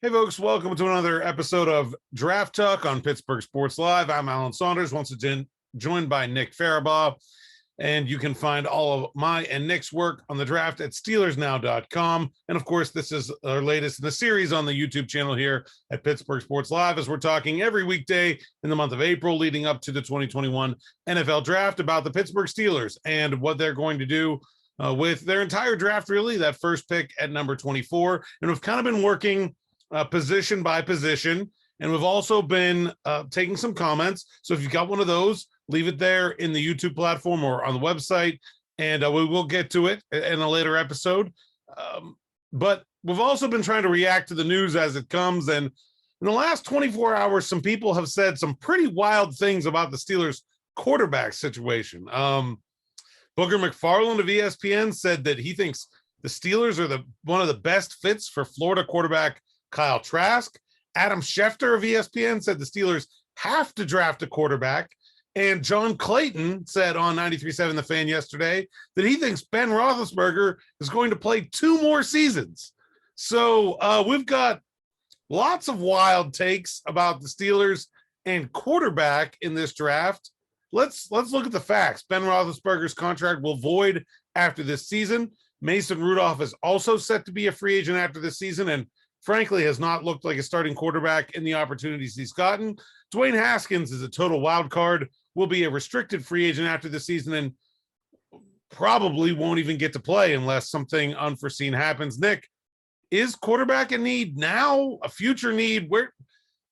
Hey, folks, welcome to another episode of Draft Talk on Pittsburgh Sports Live. I'm Alan Saunders, once again joined by Nick Farabaugh, and you can find all of my and Nick's work on the draft at SteelersNow.com. And, of course, this is our latest in the series on the YouTube channel here at Pittsburgh Sports Live, as we're talking every weekday in the month of April leading up to the 2021 NFL Draft about the Pittsburgh Steelers and what they're going to do with their entire draft, really, that first pick at number 24. And we've kind of been working position by position, and we've also been taking some comments. So if you've got one of those, leave it there in the YouTube platform or on the website, and we will get to it in a later episode. But we've also been trying to react to the news as it comes, and in the last 24 hours, some people have said some pretty wild things about the Steelers quarterback situation. Booger McFarland of ESPN said that he thinks the Steelers are one of the best fits for Florida quarterback Kyle Trask. Adam Schefter of ESPN said the Steelers have to draft a quarterback. And John Clayton said on 93.7 The Fan yesterday that he thinks Ben Roethlisberger is going to play 2 more seasons. So we've got lots of wild takes about the Steelers and quarterback in this draft. Let's look at the facts. Ben Roethlisberger's contract will void after this season. Mason Rudolph is also set to be a free agent after this season, and frankly has not looked like a starting quarterback in the opportunities he's gotten. Dwayne Haskins is a total wild card, will be a restricted free agent after the season, and probably won't even get to play unless something unforeseen happens. Nick, is quarterback a need now, a future need, where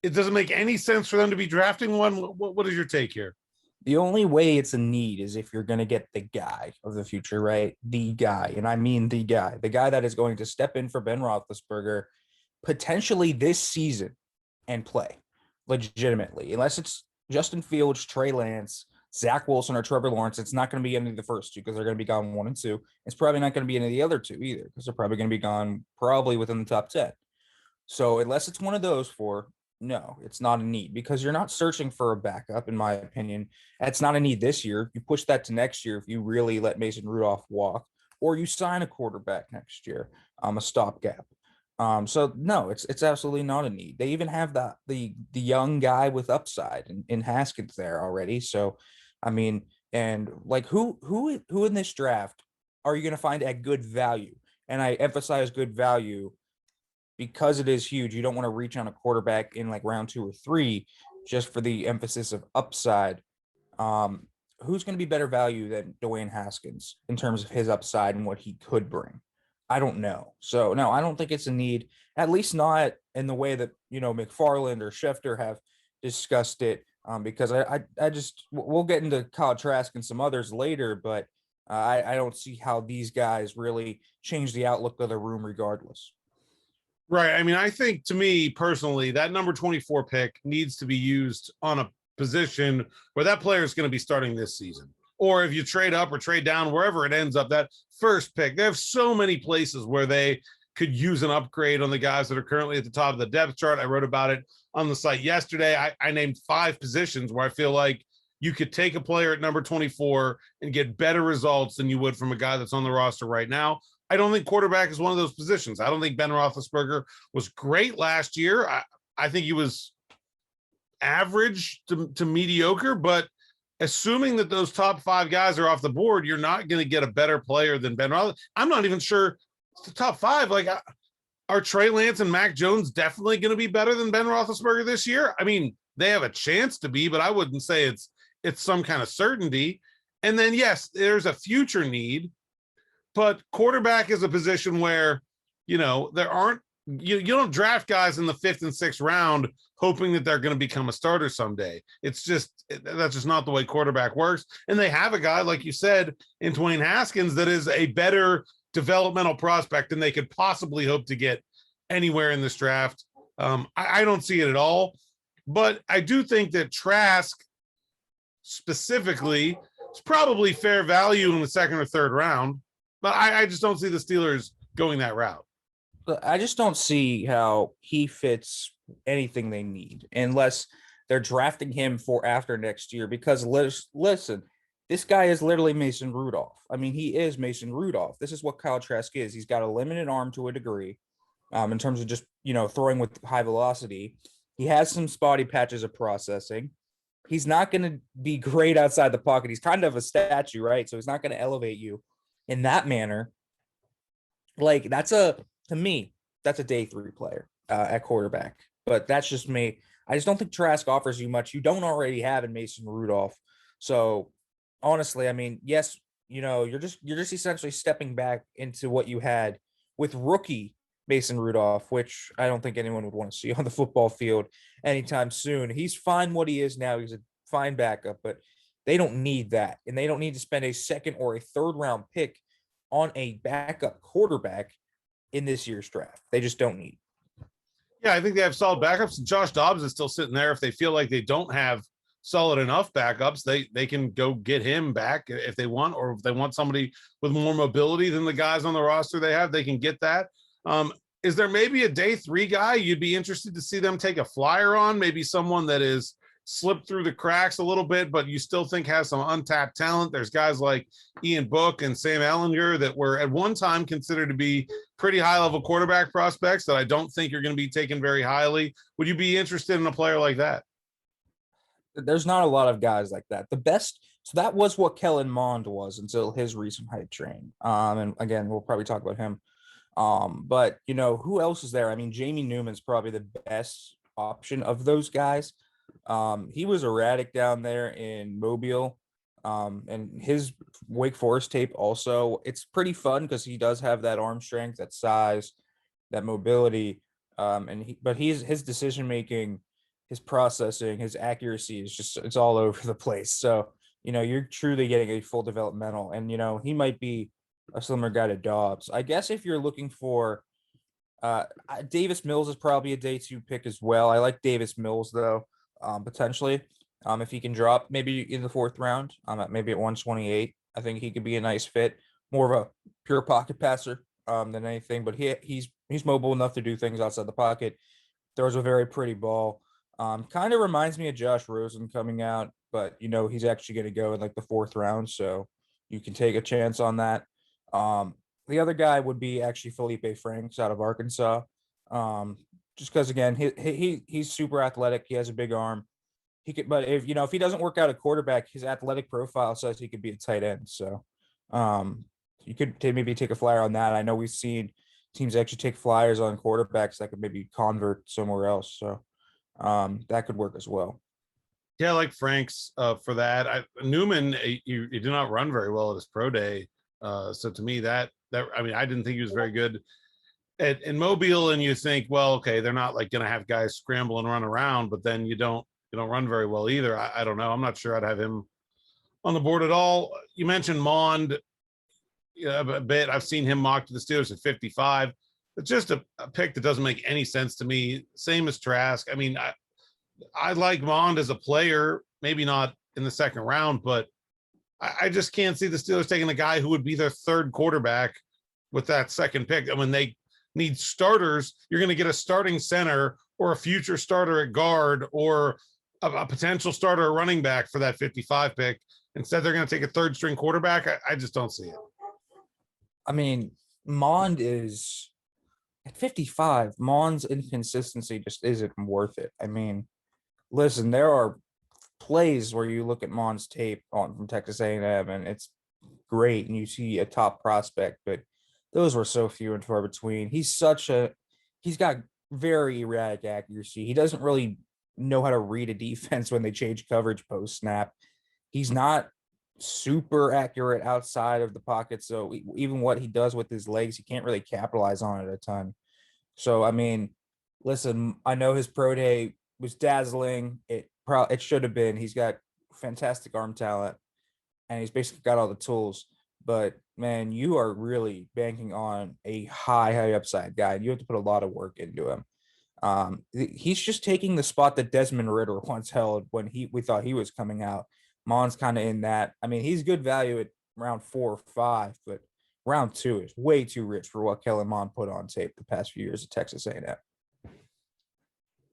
it doesn't make any sense for them to be drafting one? What is your take here? The only way it's a need is if you're going to get the guy of the future, right? The guy, and I mean the guy that is going to step in for Ben Roethlisberger potentially this season and play legitimately. Unless it's Justin Fields, Trey Lance, Zach Wilson, or Trevor Lawrence, it's not going to be any of the first two because they're going to be gone 1 and 2. It's probably not going to be any of the other two either because they're probably going to be gone probably within the top 10. So unless it's one of those four, no, it's not a need because you're not searching for a backup, in my opinion. It's not a need this year. You push that to next year if you really let Mason Rudolph walk, or you sign a quarterback next year, a stopgap. So no, it's absolutely not a need. They even have the young guy with upside in Haskins there already. So, I mean, and like who in this draft are you going to find at good value? And I emphasize good value because it is huge. You don't want to reach on a quarterback in like round 2 or 3 just for the emphasis of upside. Who's going to be better value than Dwayne Haskins in terms of his upside and what he could bring? I don't know. So, no, I don't think it's a need, at least not in the way that, McFarland or Schefter have discussed it, because I just – we'll get into Kyle Trask and some others later, but I don't see how these guys really change the outlook of the room regardless. Right. I mean, I think, to me personally, that number 24 pick needs to be used on a position where that player is going to be starting this season. Or if you trade up or trade down, wherever it ends up, that first pick, they have so many places where they could use an upgrade on the guys that are currently at the top of the depth chart. I wrote about it on the site yesterday. I named 5 positions where I feel like you could take a player at number 24 and get better results than you would from a guy that's on the roster right now. I don't think quarterback is one of those positions. I don't think Ben Roethlisberger was great last year. I think he was average to mediocre, but assuming that those top 5 guys are off the board, you're not going to get a better player than Ben Roethlisberger. I'm not even sure the top 5. Like, are Trey Lance and Mac Jones definitely going to be better than Ben Roethlisberger this year? I mean, they have a chance to be, but I wouldn't say it's some kind of certainty. And then, yes, there's a future need, but quarterback is a position where, there aren't, you don't draft guys in the 5th and 6th round hoping that they're going to become a starter someday. That's just not the way quarterback works. And they have a guy, like you said, in Dwayne Haskins that is a better developmental prospect than they could possibly hope to get anywhere in this draft. I don't see it at all, but I do think that Trask specifically is probably fair value in the 2nd or 3rd round, but I just don't see the Steelers going that route. I just don't see how he fits anything they need unless they're drafting him for after next year. Because listen, this guy is literally Mason Rudolph. I mean, he is Mason Rudolph. This is what Kyle Trask is. He's got a limited arm to a degree. in terms of just, throwing with high velocity. He has some spotty patches of processing. He's not going to be great outside the pocket. He's kind of a statue, right? So he's not going to elevate you in that manner. Like, to me, that's a day 3 player at quarterback. But that's just me. I just don't think Trask offers you much you don't already have in Mason Rudolph. So honestly, I mean, yes, you're just essentially stepping back into what you had with rookie Mason Rudolph, which I don't think anyone would want to see on the football field anytime soon. He's fine what he is now. He's a fine backup, but they don't need that. And they don't need to spend a second or a third round pick on a backup quarterback in this year's draft. They just don't need. Yeah, I think they have solid backups. Josh Dobbs is still sitting there. If they feel like they don't have solid enough backups, they can go get him back if they want, or if they want somebody with more mobility than the guys on the roster they have, they can get that. Is there maybe a day 3 guy you'd be interested to see them take a flyer on? Maybe someone that is slipped through the cracks a little bit, but you still think has some untapped talent. There's guys like Ian Book and Sam Ehlinger that were at one time considered to be pretty high level quarterback prospects that I don't think you're going to be taken very highly. Would you be interested in a player like that? There's not a lot of guys like that. The best, so that was what Kellen Mond was until his recent hype train. And again, we'll probably talk about him. But who else is there? I mean, Jamie Newman's probably the best option of those guys. He was erratic down there in Mobile. And his Wake Forest tape also, it's pretty fun because he does have that arm strength, that size, that mobility. But his decision making, his processing, his accuracy is just, it's all over the place. So, you're truly getting a full developmental, and he might be a similar guy to Dobbs. I guess if you're looking for Davis Mills is probably a day 2 pick as well. I like Davis Mills though, potentially. If he can drop maybe in the 4th round, maybe at 128, I think he could be a nice fit. More of a pure pocket passer than anything, but he's mobile enough to do things outside the pocket. Throws a very pretty ball. Kind of reminds me of Josh Rosen coming out, but he's actually going to go in like the 4th round, so you can take a chance on that. The other guy would be actually Felipe Franks out of Arkansas. Just because again, he's super athletic. He has a big arm. He could, but if he doesn't work out at quarterback, his athletic profile says he could be a tight end. So, you could maybe take a flyer on that. I know we've seen teams actually take flyers on quarterbacks that could maybe convert somewhere else. So, that could work as well. Yeah, I like Franks for that. Newman, he did not run very well at his pro day. So to me, I didn't think he was very good in Mobile. And you think, well, okay, they're not like going to have guys scramble and run around, but then you don't run very well either. I don't know. I'm not sure I'd have him on the board at all. You mentioned Mond a bit. I've seen him mocked to the Steelers at 55. It's just a pick that doesn't make any sense to me. Same as Trask. I mean, I like Mond as a player, maybe not in the 2nd round, but I just can't see the Steelers taking a guy who would be their 3rd quarterback with that 2nd pick. And when they need starters, you're going to get a starting center or a future starter at guard or a potential starter at running back for that 55 pick. Instead, they're going to take a 3rd string quarterback. I just don't see it. I mean, Mond is at 55. Mond's inconsistency just isn't worth it. I mean, listen, there are plays where you look at Mond's tape from Texas A&M and it's great and you see a top prospect, but those were so few and far between. He's got very erratic accuracy. He doesn't really know how to read a defense when they change coverage post snap. He's not super accurate outside of the pocket. So even what he does with his legs, he can't really capitalize on it a ton. So, I mean, listen, I know his pro day was dazzling. It should have been. He's got fantastic arm talent and he's basically got all the tools. But man, you are really banking on a high upside guy. You have to put a lot of work into him. He's just taking the spot that Desmond Ridder once held when we thought he was coming out. Mond's kind of in that. I mean, he's good value at round 4 or 5, but round 2 is way too rich for what Kellen Mond put on tape the past few years at Texas A&M.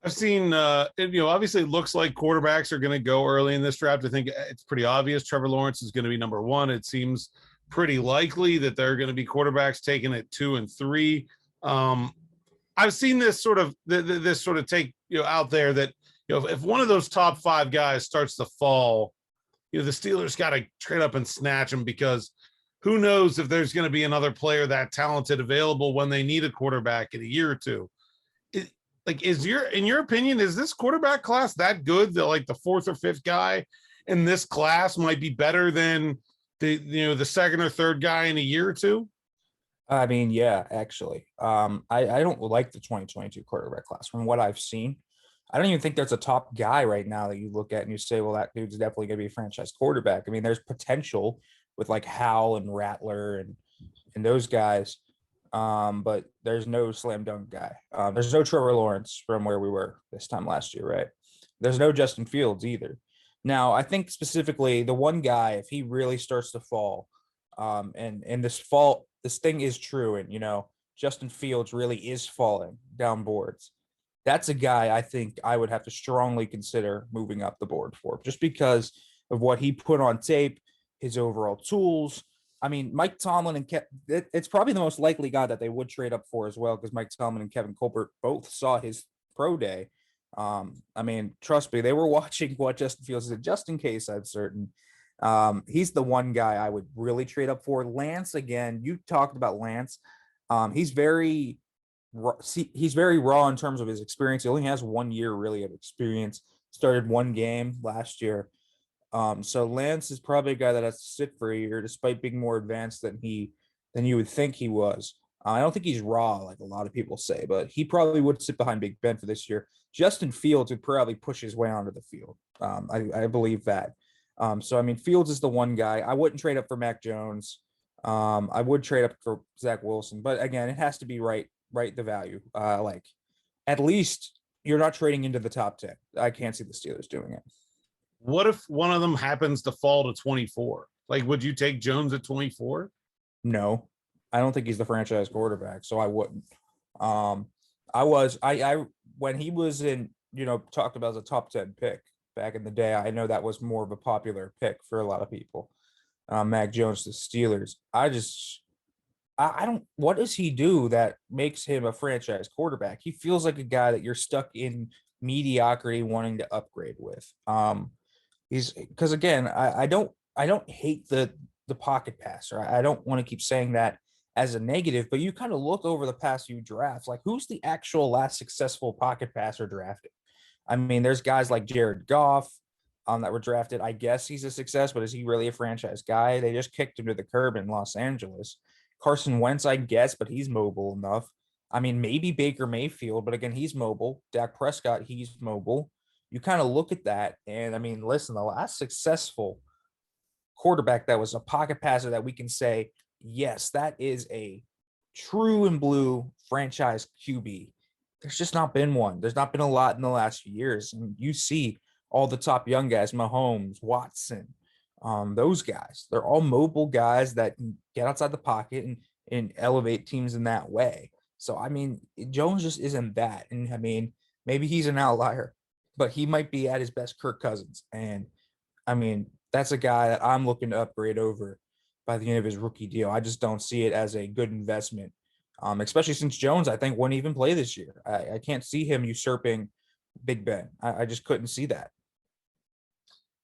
I've seen, obviously it looks like quarterbacks are going to go early in this draft. I think it's pretty obvious Trevor Lawrence is going to be number 1. It seems pretty likely that they're going to be quarterbacks taken at 2 and 3. I I've seen this sort of this sort of take out there that if one of those top 5 guys starts to fall, the Steelers got to trade up and snatch him, because who knows if there's going to be another player that talented available when they need a quarterback in a year or two. In your opinion, is this quarterback class that good that like the 4th or 5th guy in this class might be better than the 2nd or 3rd guy in a year or two? I mean, yeah, actually. I don't like the 2022 quarterback class from what I've seen. I don't even think there's a top guy right now that you look at and you say, well, that dude's definitely going to be a franchise quarterback. I mean, there's potential with like Howell and Rattler and those guys. But there's no slam dunk guy. There's no Trevor Lawrence from where we were this time last year, right? There's no Justin Fields either. Now, I think specifically the one guy, if he really starts to fall, and this thing is true, and Justin Fields really is falling down boards. That's a guy I think I would have to strongly consider moving up the board for, just because of what he put on tape, his overall tools. I mean, Mike Tomlin and it's probably the most likely guy that they would trade up for as well, because Mike Tomlin and Kevin Colbert both saw his pro day. I mean, trust me, they were watching what Justin Fields did, just in case I'm certain. He's the one guy I would really trade up for. Lance, again, you talked about Lance. He's very raw in terms of his experience. He only has 1 year really of experience. Started 1 game last year. So Lance is probably a guy that has to sit for a year, despite being more advanced than you would think he was. I don't think he's raw like a lot of people say, but he probably would sit behind Big Ben for this year. Justin Fields would probably push his way onto the field. I believe that. So I mean, Fields is the one guy. I wouldn't trade up for Mac Jones. I would trade up for Zach Wilson, but again, it has to be right the value. Like at least you're not trading into the top 10. I can't see the Steelers doing it. What if one of them happens to fall to 24? Like, would you take Jones at 24? No, I don't think he's the franchise quarterback, so I wouldn't. I when he was in, talked about as a top 10 pick back in the day, I know that was more of a popular pick for a lot of people. Mac Jones to Steelers. I don't, what does he do that makes him a franchise quarterback? He feels like a guy that you're stuck in mediocrity wanting to upgrade with. Because again, I don't hate the pocket passer. I don't want to keep saying that as a negative, but you kind of look over the past few drafts, like who's the actual last successful pocket passer drafted? I mean, there's guys like Jared Goff that were drafted. I guess he's a success, but is he really a franchise guy? They just kicked him to the curb in Los Angeles. Carson Wentz, I guess, but he's mobile enough. I mean, maybe Baker Mayfield, but again, he's mobile. Dak Prescott, he's mobile. You kind of look at that, and I mean, listen, the last successful quarterback that was a pocket passer that we can say, yes, that is a true and blue franchise QB. There's just not been one. There's not been a lot in the last few years. And you see all the top young guys, Mahomes, Watson, those guys. They're all mobile guys that can get outside the pocket and elevate teams in that way. So, I mean, Jones just isn't that. And, I mean, maybe he's an outlier, but he might be at his best Kirk Cousins. And, I mean, that's a guy that I'm looking to upgrade over by the end of his rookie deal. I just don't see it as a good investment, especially since Jones, I think, wouldn't even play this year. I can't see him usurping Big Ben. I just couldn't see that.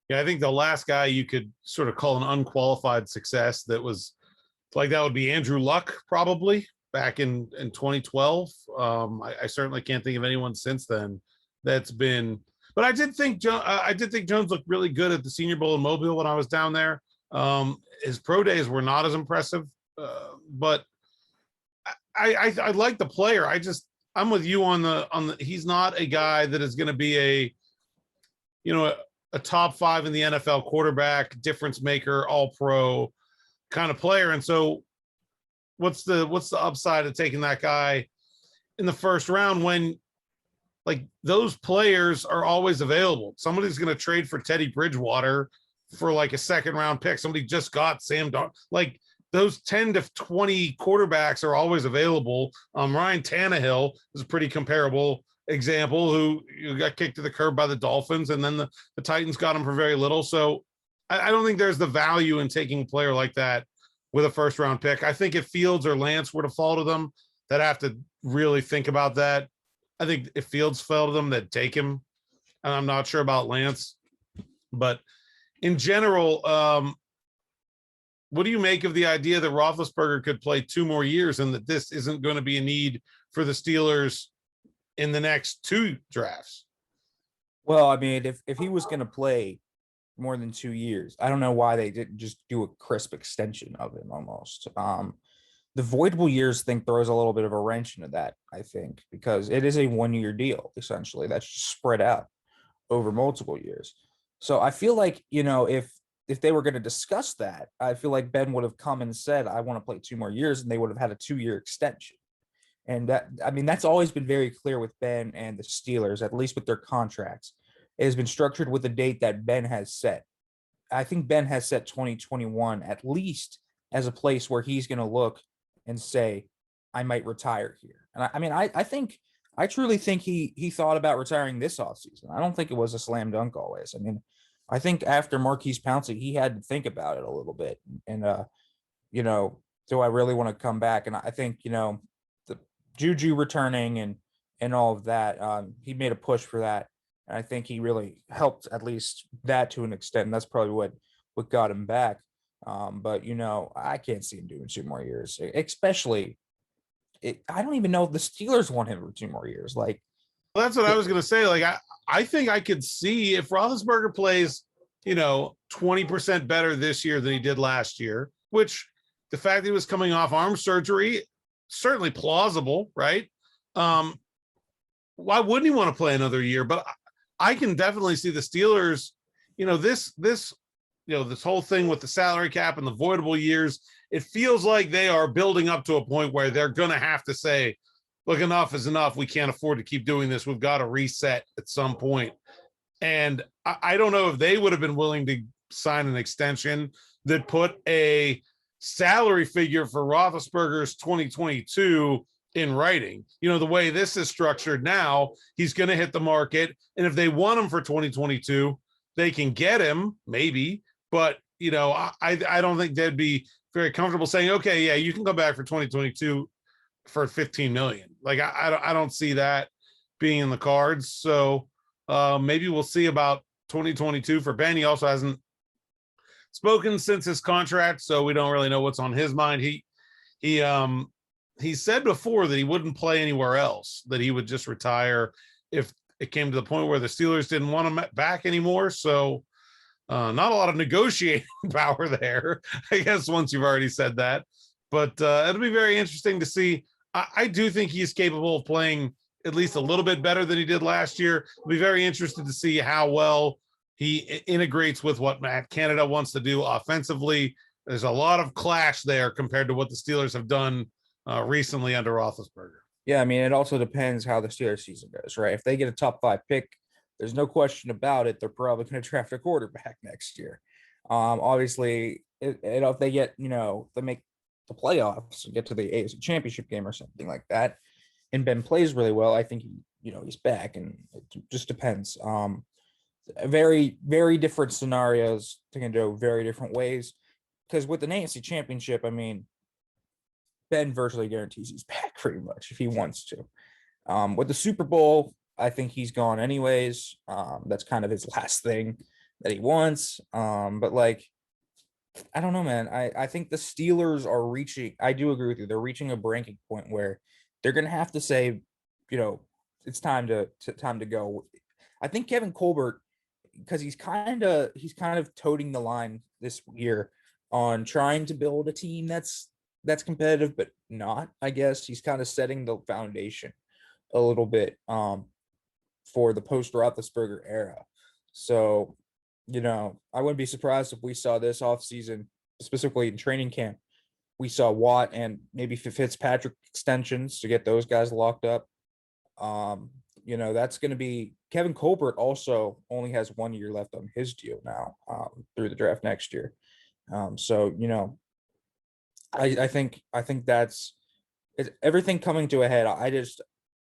Yeah, I think the last guy you could sort of call an unqualified success that was like that would be Andrew Luck, probably back in 2012. I certainly can't think of anyone since then that's been. But I did think Jones looked really good at the Senior Bowl in Mobile when I was down there. His pro days were not as impressive, but I like the player. I'm with you on the. He's not a guy that is going to be a top 5 in the NFL quarterback, difference maker, all pro kind of player. And so what's the upside of taking that guy in the first round when like those players are always available? Somebody's going to trade for Teddy Bridgewater for like a second round pick. Somebody just got Sam Darnold. Like those 10 to 20 quarterbacks are always available. Ryan Tannehill is a pretty comparable example who got kicked to the curb by the Dolphins, and then the Titans got him for very little. So I don't think there's the value in taking a player like that with a first round pick. I think if Fields or Lance were to fall to them, that have to really think about that. I think if Fields fell to them, they'd take him. And I'm not sure about Lance, but in general, what do you make of the idea that Roethlisberger could play 2 more years and that this isn't going to be a need for the Steelers in the next 2 drafts? Well, I mean, if he was going to play more than 2 years, I don't know why they didn't just do a crisp extension of him almost. The voidable years thing throws a little bit of a wrench into that, I think, because it is a 1-year deal, essentially, that's just spread out over multiple years. So I feel like, if they were going to discuss that, I feel like Ben would have come and said, I want to play 2 more years, and they would have had a 2-year extension. And that's always been very clear with Ben and the Steelers, at least with their contracts. It has been structured with the date that Ben has set. I think Ben has set 2021 at least as a place where he's going to look and say, I might retire here. And I truly think he thought about retiring this offseason. I don't think it was a slam dunk always. I mean, I think after Marquise Pouncey, he had to think about it a little bit. And, do I really want to come back? And I think, the Juju returning and all of that, he made a push for that. And I think he really helped at least that to an extent. And that's probably what got him back. But, I can't see him doing 2 more years, especially I don't even know if the Steelers want him for 2 more years. Like, well, that's what I was going to say. Like, I think I could see if Roethlisberger plays, 20% better this year than he did last year, which the fact that he was coming off arm surgery, certainly plausible, right? Why wouldn't he want to play another year? But I can definitely see the Steelers, this whole thing with the salary cap and the voidable years, it feels like they are building up to a point where they're going to have to say, look, enough is enough. We can't afford to keep doing this. We've got to reset at some point. And I don't know if they would have been willing to sign an extension that put a salary figure for Roethlisberger's 2022 in writing. The way this is structured now, he's going to hit the market. And if they want him for 2022, they can get him, maybe. But, I don't think they'd be very comfortable saying, okay, yeah, you can go back for 2022 for 15 million. Like, I don't see that being in the cards. So maybe we'll see about 2022 for Ben. He also hasn't spoken since his contract, so we don't really know what's on his mind. He said before that he wouldn't play anywhere else, that he would just retire if it came to the point where the Steelers didn't want him back anymore. So not a lot of negotiating power there, I guess, once you've already said that. But it'll be very interesting to see. I do think he's capable of playing at least a little bit better than he did last year. I'll be very interested to see how well he integrates with what Matt Canada wants to do offensively. There's a lot of clash there compared to what the Steelers have done recently under Roethlisberger. Yeah, I mean, it also depends how the Steelers season goes, right? If they get a top 5 pick, there's no question about it. They're probably going to draft a quarterback next year. Obviously, if they get, they make the playoffs and get to the AFC Championship game or something like that, and Ben plays really well, I think he's back, and it just depends. Very, very different scenarios. They can go very different ways. Because with an AFC Championship, I mean, Ben virtually guarantees he's back pretty much if he wants to. With the Super Bowl, I think he's gone anyways. That's kind of his last thing that he wants. But like, I don't know, man. I think the Steelers are reaching. I do agree with you. They're reaching a breaking point where they're going to have to say, it's time to go. I think Kevin Colbert, because he's kind of toting the line this year on trying to build a team that's competitive, but not. I guess he's kind of setting the foundation a little bit for the post Roethlisberger era. So, I wouldn't be surprised if we saw this offseason, specifically in training camp, we saw Watt and maybe Fitzpatrick extensions to get those guys locked up. That's going to be Kevin Colbert also only has 1 year left on his deal now through the draft next year. So, I think that's everything coming to a head.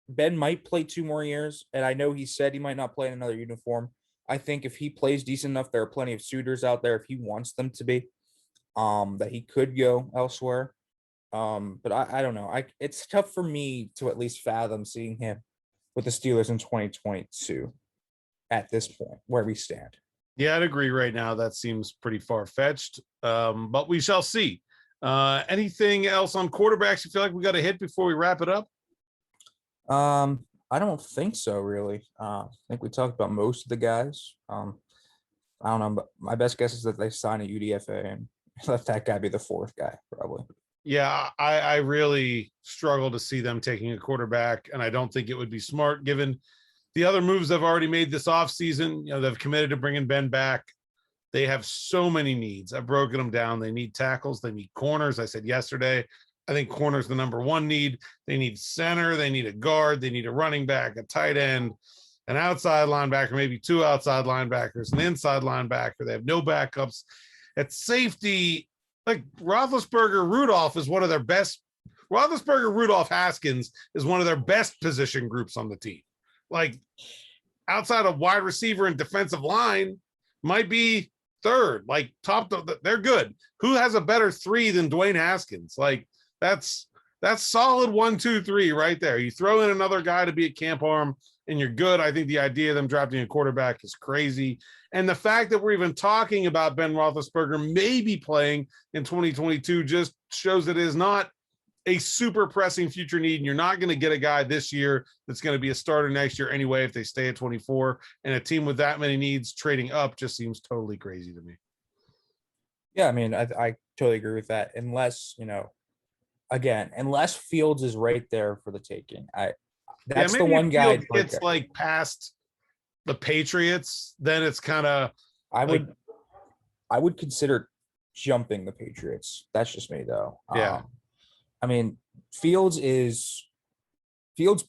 Ben might play 2 more years, and I know he said he might not play in another uniform. I think if he plays decent enough, there are plenty of suitors out there if he wants them to be, that he could go elsewhere. But I don't know. It's tough for me to at least fathom seeing him with the Steelers in 2022 at this point where we stand. Yeah, I'd agree right now. That seems pretty far-fetched, but we shall see. Anything else on quarterbacks you feel like we got to hit before we wrap it up? I don't think so, really. I think we talked about most of the guys. I don't know, but my best guess is that they sign a UDFA and let that guy be the fourth guy, probably. Yeah, I really struggle to see them taking a quarterback, and I don't think it would be smart given the other moves they've already made this offseason. You know, they've committed to bringing Ben back. They have so many needs. I've broken them down. They need tackles. They need corners. I said yesterday, I think corner's the number one need. They need center. They need a guard. They need a running back, a tight end, an outside linebacker, maybe two outside linebackers, an inside linebacker. They have no backups. At safety, like Roethlisberger, Rudolph is one of their best. Roethlisberger, Rudolph, Haskins is one of their best position groups on the team. Like outside of wide receiver and defensive line might be third, like top. They're good. Who has a better three than Dwayne Haskins? Like that's solid 1, 2, 3 right there. You throw in another guy to be a camp arm and you're good. I think the idea of them drafting a quarterback is crazy. And the fact that we're even talking about Ben Roethlisberger maybe playing in 2022 just shows that it is not a super pressing future need. And you're not going to get a guy this year that's going to be a starter next year anyway if they stay at 24. And a team with that many needs trading up just seems totally crazy to me. Yeah, I mean, I totally agree with that. Unless, unless Fields is right there for the taking. That's the one guy. It's like past the Patriots, then it's kind of. I would consider jumping the Patriots. That's just me, though. Yeah. I mean, Fields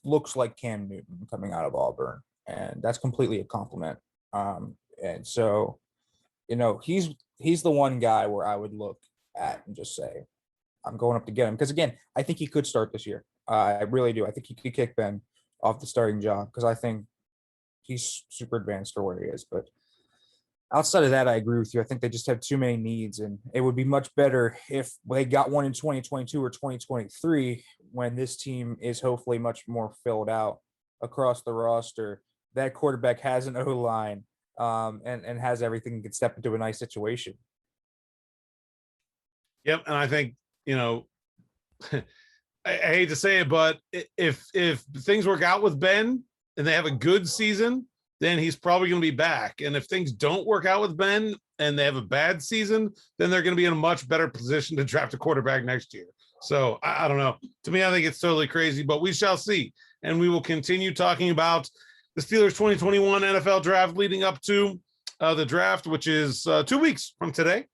looks like Cam Newton coming out of Auburn, and that's completely a compliment. And so, he's the one guy where I would look at and just say, I'm going up to get him. Because again, I think he could start this year. I really do. I think he could kick Ben off the starting job because I think he's super advanced for where he is. But outside of that, I agree with you. I think they just have too many needs, and it would be much better if they got one in 2022 or 2023 when this team is hopefully much more filled out across the roster. That quarterback has an O-line and has everything and can step into a nice situation. Yep, and I think, I hate to say it, but if things work out with Ben and they have a good season, then he's probably going to be back. And if things don't work out with Ben and they have a bad season, then they're going to be in a much better position to draft a quarterback next year. So I don't know. To me, I think it's totally crazy, but we shall see. And we will continue talking about the Steelers 2021 NFL draft leading up to the draft, which is 2 weeks from today.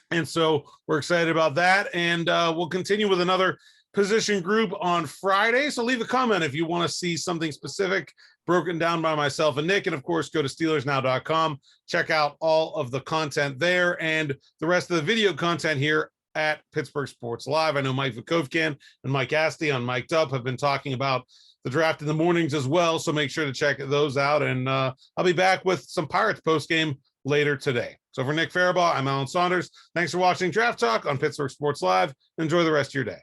And so we're excited about that. And we'll continue with another position group on Friday. So leave a comment if you want to see something specific broken down by myself and Nick. And of course, go to SteelersNow.com. Check out all of the content there and the rest of the video content here at Pittsburgh Sports Live. I know Mike Vukovcan and Mike Asti on Mic'd Up have been talking about the draft in the mornings as well. So make sure to check those out. And I'll be back with some Pirates postgame later today. So for Nick Farabaugh, I'm Alan Saunders. Thanks for watching Draft Talk on Pittsburgh Sports Live. Enjoy the rest of your day.